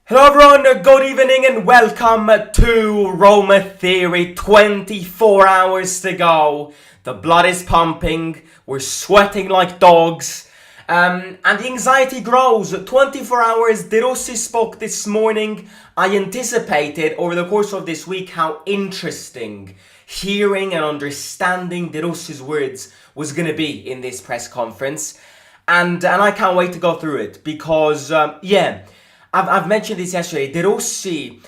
Hello everyone, good evening and welcome to Roma Theory. 24 hours to go. The blood is pumping, we're sweating like dogs, and the anxiety grows. 24 hours, De Rossi spoke this morning. I anticipated over the course of this week how interesting hearing and understanding De Rossi's words was going to be in this press conference. And I can't wait to go through it because, I've mentioned this yesterday. De Rossi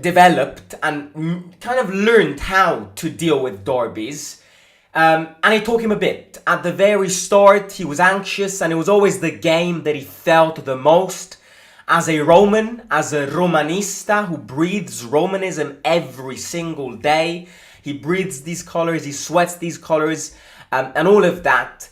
developed and kind of learned how to deal with derbies. And it took him a bit. At the very start, he was anxious, and it was always the game that he felt the most. As a Roman, as a Romanista who breathes Romanism every single day, he breathes these colors, he sweats these colors, and all of that.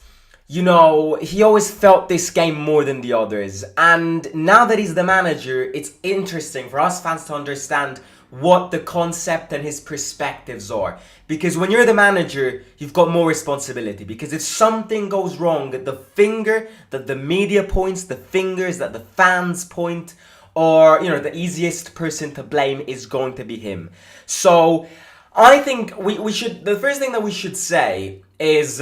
You know, he always felt this game more than the others. And now that he's the manager, it's interesting for us fans to understand what the concept and his perspectives are. Because when you're the manager, you've got more responsibility. Because if something goes wrong, the finger that the media points, the fingers that the fans point, or, you know, the easiest person to blame is going to be him. So I think we should, the first thing that we should say is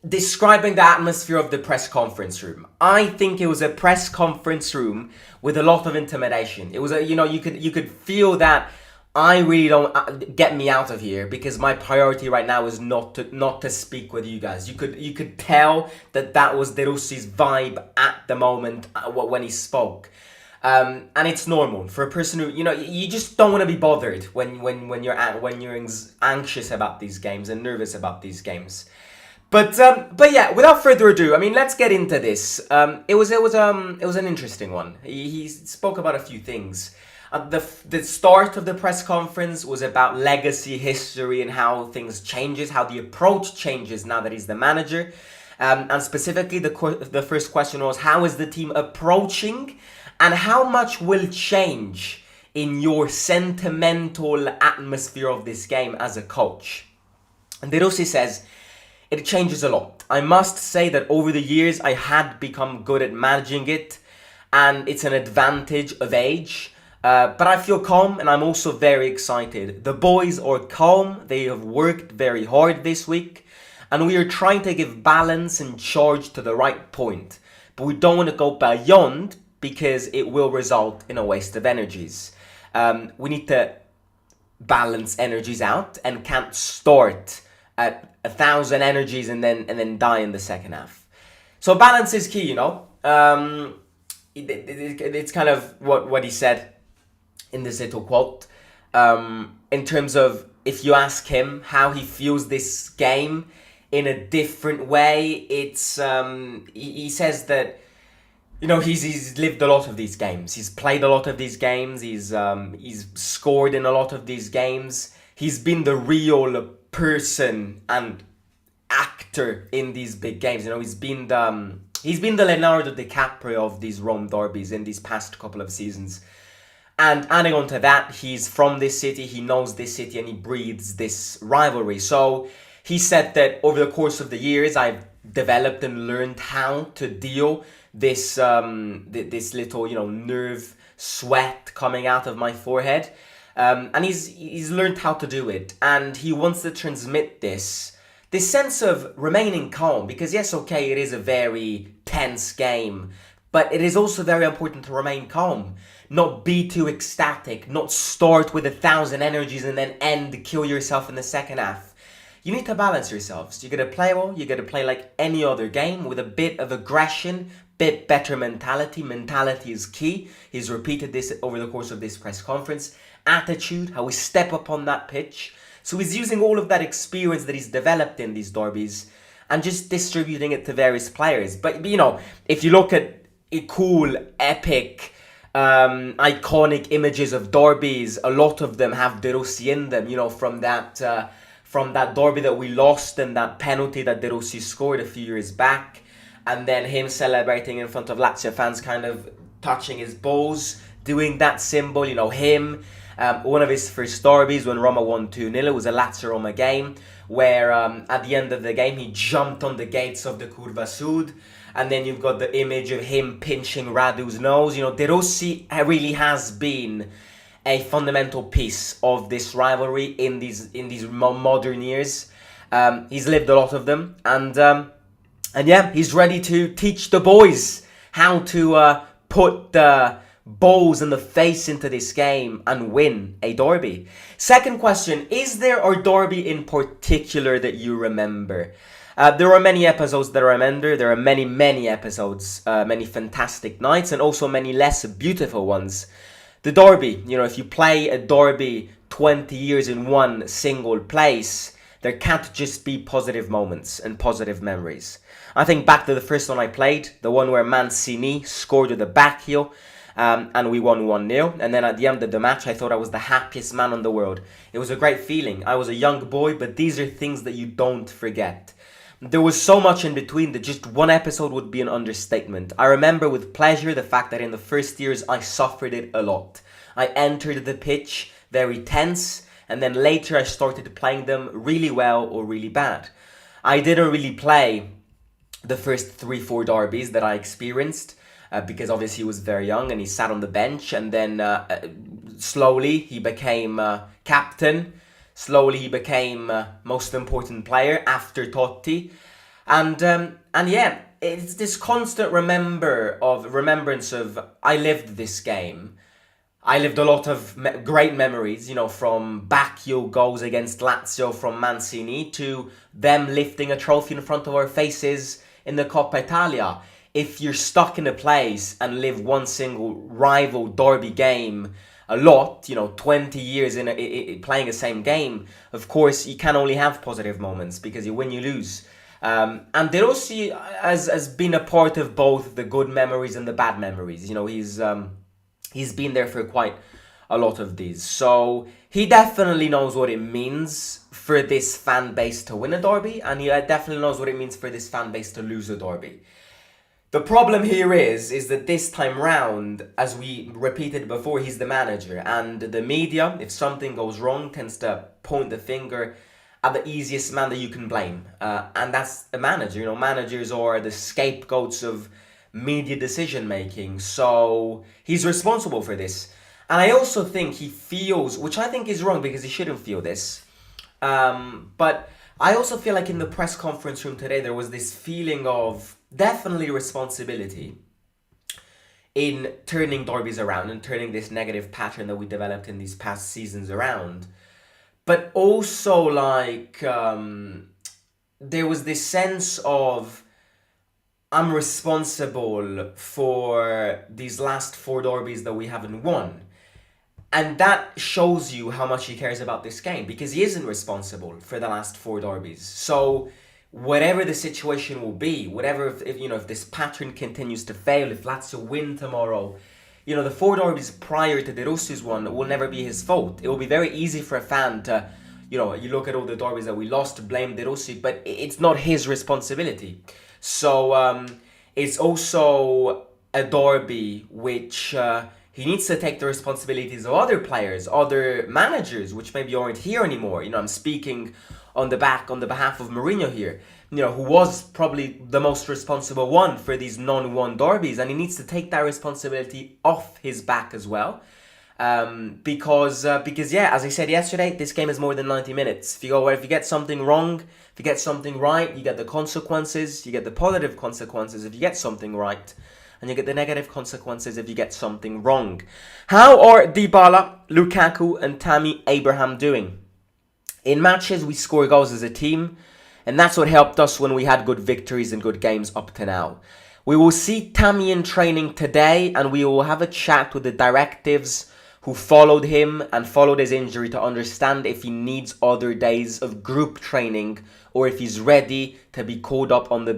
describing the atmosphere of the press conference room. I think it was a press conference room with a lot of intimidation. It was you could feel that I really don't get me out of here, because my priority right now is not to speak with you guys. You could tell that was De Rossi's vibe at the moment when he spoke. And it's normal for a person who, you just don't want to be bothered when you're anxious about these games and nervous about these games. But yeah, without further ado, I mean, let's get into this. It was an interesting one. He spoke about a few things. The start of the press conference was about legacy, history, and how things changes, how the approach changes now that he's the manager. And specifically, the first question was, how is the team approaching, and how much will change in your sentimental atmosphere of this game as a coach? And De Rossi says, it changes a lot. I must say that over the years, I had become good at managing it, and it's an advantage of age. But I feel calm, and I'm also very excited. The boys are calm. They have worked very hard this week, and we are trying to give balance and charge to the right point. But we don't want to go beyond, because it will result in a waste of energies. We need to balance energies out and can't start at 1,000 energies and then die in the second half. So balance is key, It's kind of what he said in this little quote. In terms of, if you ask him how he feels this game in a different way, it's he says that, he's lived a lot of these games. He's played a lot of these games. He's scored in a lot of these games. He's been the real person and actor in these big games. He's been the Leonardo DiCaprio of these Rome derbies in these past couple of seasons. And adding on to that, he's from this city, he knows this city, and he breathes this rivalry. So he said that over the course of the years, I've developed and learned how to deal this little nerve sweat coming out of my forehead. And he's learned how to do it, and he wants to transmit this sense of remaining calm, because yes, okay, it is a very tense game, but it is also very important to remain calm, not be too ecstatic, not start with 1,000 energies and then kill yourself in the second half. You need to balance yourselves. You gotta play well, you gotta play like any other game with a bit of aggression, bit better mentality. Mentality is key. He's repeated this over the course of this press conference. Attitude, how we step up on that pitch. So he's using all of that experience that he's developed in these derbies and just distributing it to various players. But if you look at cool, epic, iconic images of derbies, a lot of them have De Rossi in them, from that derby that we lost and that penalty that De Rossi scored a few years back, and then him celebrating in front of Lazio fans, kind of touching his balls, doing that symbol, him. One of his first derbies when Roma won 2-0, it was a Lazio-Roma game, where at the end of the game he jumped on the gates of the Curva Sud, And then you've got the image of him pinching Radu's nose. You know, De Rossi really has been a fundamental piece of this rivalry in these modern years. He's lived a lot of them, and yeah, he's ready to teach the boys how to put the balls and the face into this game and win a derby. Second question, is there a derby in particular that you remember? There are many episodes that I remember. There are many episodes, many fantastic nights, and also many less beautiful ones. The derby, you know, if you play a derby 20 years in one single place, there can't just be positive moments and positive memories. I think back to the first one I played, the one where Mancini scored with a back heel, and we won 1-0. And then at the end of the match, I thought I was the happiest man in the world. It was a great feeling. I was a young boy, but these are things that you don't forget. There was so much in between that just one episode would be an understatement. I remember with pleasure the fact that in the first years I suffered it a lot. I entered the pitch very tense, and then later I started playing them really well or really bad. I didn't really play the first 3-4 derbies that I experienced because obviously he was very young and he sat on the bench, and then slowly he became captain. Slowly he became most important player after Totti, and yeah, it's this constant remembrance of I lived this game. I lived a lot of great memories, you know, from back-heel goals against Lazio from Mancini to them lifting a trophy in front of our faces in the Coppa Italia. If you're stuck in a place and live one single rival derby game a lot, you know, 20 years in playing the same game, of course, you can only have positive moments because you win, you lose. And De Rossi has been a part of both the good memories and the bad memories. You know, he's been there for quite a lot of these. So he definitely knows what it means for this fan base to win a derby, and he definitely knows what it means for this fan base to lose a derby. The problem here is that this time round, as we repeated before, he's the manager, and the media, if something goes wrong, tends to point the finger at the easiest man that you can blame, and that's a manager. You know, managers are the scapegoats of media decision making, so he's responsible for this. And I also think he feels, which I think is wrong because he shouldn't feel this, but I also feel like in the press conference room today there was this feeling of definitely responsibility in turning derbies around and turning this negative pattern that we developed in these past seasons around. But also like there was this sense of I'm responsible for these last 4 derbies that we haven't won. And that shows you how much he cares about this game, because he isn't responsible for the last 4 derbies. So whatever the situation will be, whatever, if this pattern continues to fail, if Lazio win tomorrow, you know, the 4 derbies prior to De Rossi's one will never be his fault. It will be very easy for a fan to, you know, you look at all the derbies that we lost, to blame De Rossi, but it's not his responsibility. So it's also a derby which he needs to take the responsibilities of other players, other managers, which maybe aren't here anymore. You know, I'm speaking on the behalf of Mourinho here, you know, who was probably the most responsible one for these non-won derbies, and he needs to take that responsibility off his back as well. Because yeah, as I said yesterday, this game is more than 90 minutes. If you get something wrong, if you get something right, you get the consequences, you get the positive consequences if you get something right, and you get the negative consequences if you get something wrong. How are Dybala, Lukaku and Tammy Abraham doing? In matches, we score goals as a team, and that's what helped us when we had good victories and good games up to now. We will see Tammy in training today, and we will have a chat with the directives who followed him and followed his injury to understand if he needs other days of group training or if he's ready to be called up on the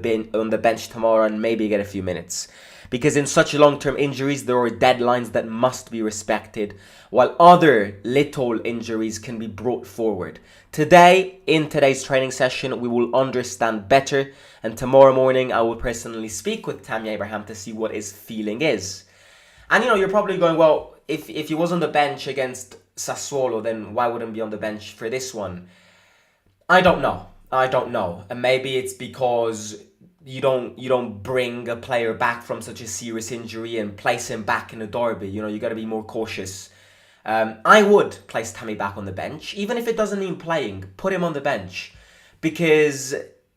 bench tomorrow and maybe get a few minutes. Because in such long-term injuries, there are deadlines that must be respected, while other little injuries can be brought forward. Today, in today's training session, we will understand better, and tomorrow morning I will personally speak with Tammy Abraham to see what his feeling is. And you know, you're probably going, well, if he was on the bench against Sassuolo, then why wouldn't he be on the bench for this one? I don't know. And maybe it's because, you don't bring a player back from such a serious injury and place him back in a derby. You got to be more cautious. I would place Tammy back on the bench, even if it doesn't mean playing. Put him on the bench, because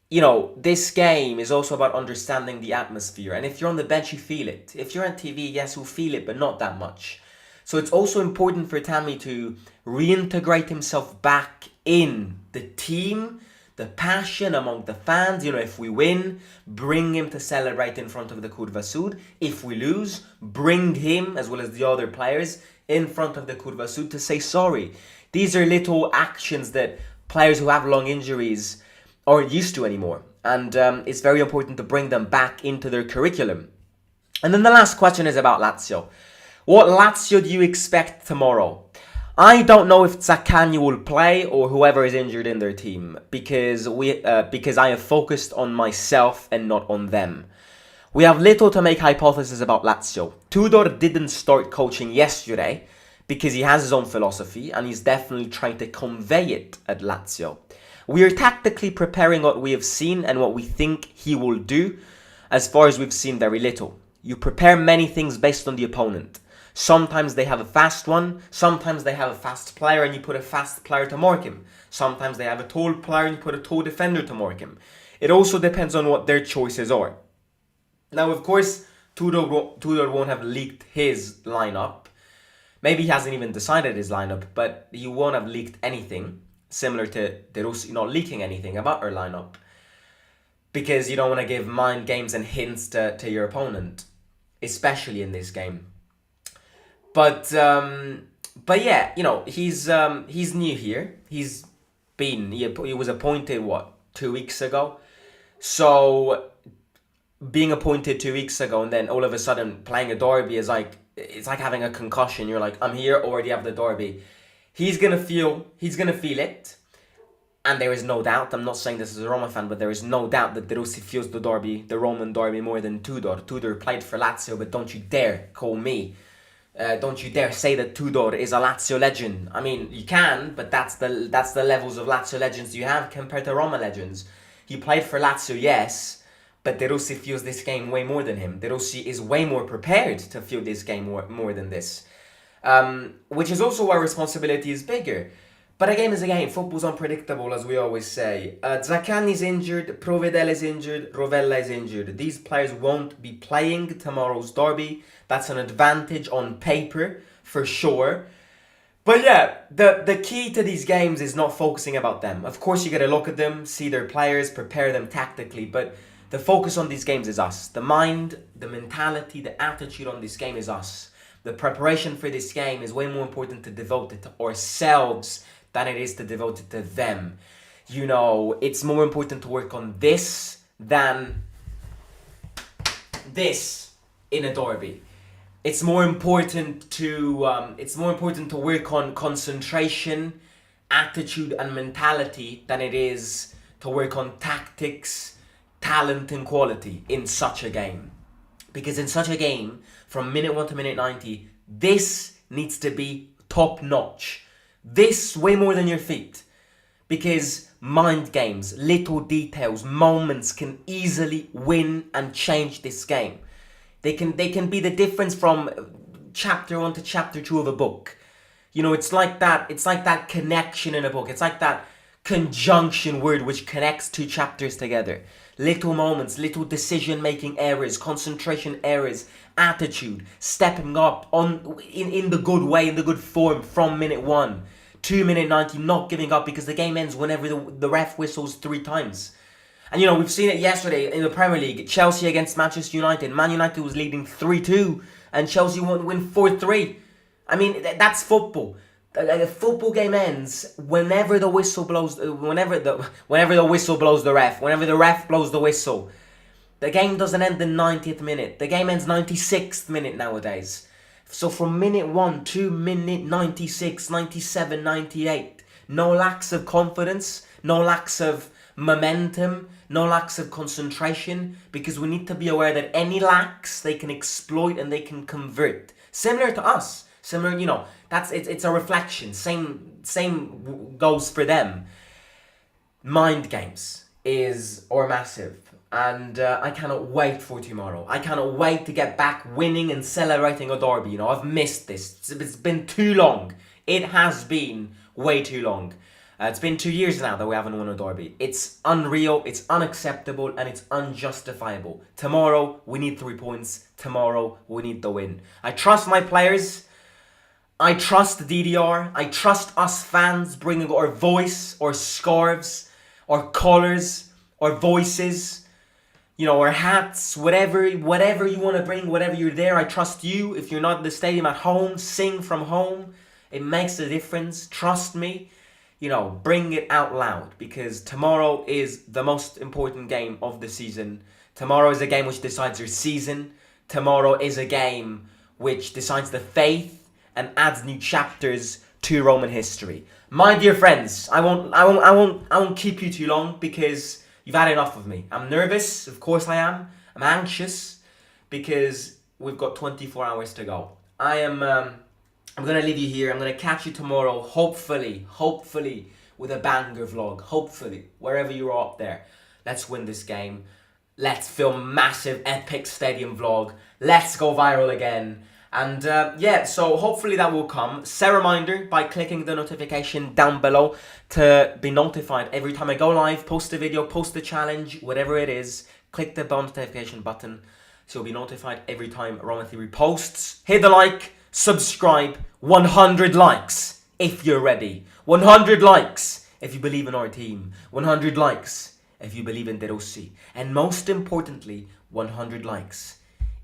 this game is also about understanding the atmosphere. And if you're on the bench, you feel it. If you're on TV, yes, you'll feel it, but not that much. So it's also important for Tammy to reintegrate himself back in the team, the passion among the fans. If we win, bring him to celebrate in front of the Curva Sud. If we lose, bring him, as well as the other players, in front of the Curva Sud to say sorry. These are little actions that players who have long injuries aren't used to anymore. And it's very important to bring them back into their curriculum. And then the last question is about Lazio. What Lazio do you expect tomorrow? I don't know if Zaccagni will play or whoever is injured in their team, because I have focused on myself and not on them. We have little to make hypotheses about Lazio. Tudor didn't start coaching yesterday because he has his own philosophy and he's definitely trying to convey it at Lazio. We are tactically preparing what we have seen and what we think he will do. As far as we've seen, very little. You prepare many things based on the opponent. Sometimes they have a fast one, sometimes they have a fast player and you put a fast player to mark him. Sometimes they have a tall player and you put a tall defender to mark him. It also depends on what their choices are. Now, of course, Tudor won't have leaked his lineup. Maybe he hasn't even decided his lineup, but he won't have leaked anything, similar to De Rossi not leaking anything about her lineup. Because you don't want to give mind games and hints to your opponent, especially in this game. But yeah, he's new here. He was appointed 2 weeks ago. So being appointed 2 weeks ago and then all of a sudden playing a derby is it's like having a concussion. You're like, I'm here, already have the derby. He's gonna feel it. And there is no doubt, I'm not saying this as a Roma fan, but there is no doubt that De Rossi feels the derby, the Roman derby, more than Tudor. Tudor played for Lazio, but don't you dare call me. Don't you dare say that Tudor is a Lazio legend. I mean, you can, but that's the levels of Lazio legends you have compared to Roma legends. He played for Lazio, yes, but De Rossi feels this game way more than him. De Rossi is way more prepared to feel this game more than this. Which is also why responsibility is bigger. But a game is a game. Football's unpredictable, as we always say. Zaccagni's injured, Provedel is injured, Rovella is injured. These players won't be playing tomorrow's derby. That's an advantage on paper, for sure. But yeah, the key to these games is not focusing about them. Of course, you gotta look at them, see their players, prepare them tactically, but the focus on these games is us. The mind, the mentality, the attitude on this game is us. The preparation for this game is way more important to devote it to ourselves than it is to devote it to them. It's more important to work on this than this in a derby. It's more important to work on concentration, attitude, and mentality than it is to work on tactics, talent, and quality in such a game. Because in such a game, from minute 1 to minute 90, this needs to be top notch. This way more than your feet. Because mind games, little details, moments can easily win and change this game. They can be the difference from chapter 1 to chapter 2 of a book. It's like that connection in a book. It's like that conjunction word which connects 2 chapters together. Little moments, little decision-making errors, concentration errors, attitude, stepping up in the good way, in the good form from minute 1 to minute 90, not giving up because the game ends whenever the ref whistles 3 times. And we've seen it yesterday in the Premier League. Chelsea against Manchester United. Man United was leading 3-2 and Chelsea won 4-3. I mean, that's football. A football game ends whenever the whistle blows. Whenever the whistle blows the ref. Whenever the ref blows the whistle. The game doesn't end the 90th minute. The game ends 96th minute nowadays. So from minute 1 to minute 96, 97, 98, no lacks of confidence, no lacks of momentum, no lacks of concentration, because we need to be aware that any lacks they can exploit and they can convert. Similar to us. Similar, it's a reflection. Same goes for them. Mind games are massive. And I cannot wait for tomorrow. I cannot wait to get back winning and celebrating a derby. You know, I've missed this. It's been too long. It has been way too long. It's been 2 years now that we haven't won a derby. It's unreal, it's unacceptable, and it's unjustifiable. Tomorrow, we need 3 points. Tomorrow, we need the win. I trust my players. I trust the DDR. I trust us fans bringing our voice, our scarves, our colours, our voices, you know, our hats, whatever you want to bring, whatever you're there. I trust you. If you're not in the stadium at home, sing from home. It makes a difference. Trust me. You know, bring it out loud, because tomorrow is the most important game of the season. Tomorrow is a game which decides your season. Tomorrow is a game which decides the faith and adds new chapters to Roman history. My dear friends, I won't keep you too long, because you've had enough of me. I'm nervous, of course I am. I'm anxious because we've got 24 hours to go. I'm going to leave you here. I'm going to catch you tomorrow, hopefully, with a banger vlog. Hopefully, wherever you are up there. Let's win this game. Let's film massive, epic stadium vlog. Let's go viral again. And yeah, so hopefully that will come. Set a reminder by clicking the notification down below to be notified every time I go live, post a video, post a challenge, whatever it is. Click the bell notification button so you'll be notified every time Roma Theory posts. Hit the like. Subscribe. 100 likes if you're ready. 100 likes if you believe in our team. 100 likes if you believe in De Rossi. And most importantly, 100 likes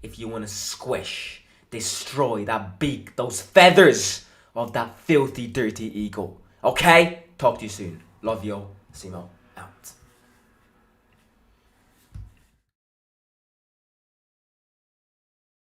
if you want to squish, destroy that beak, those feathers of that filthy, dirty eagle. Okay? Talk to you soon. Love you. Simo.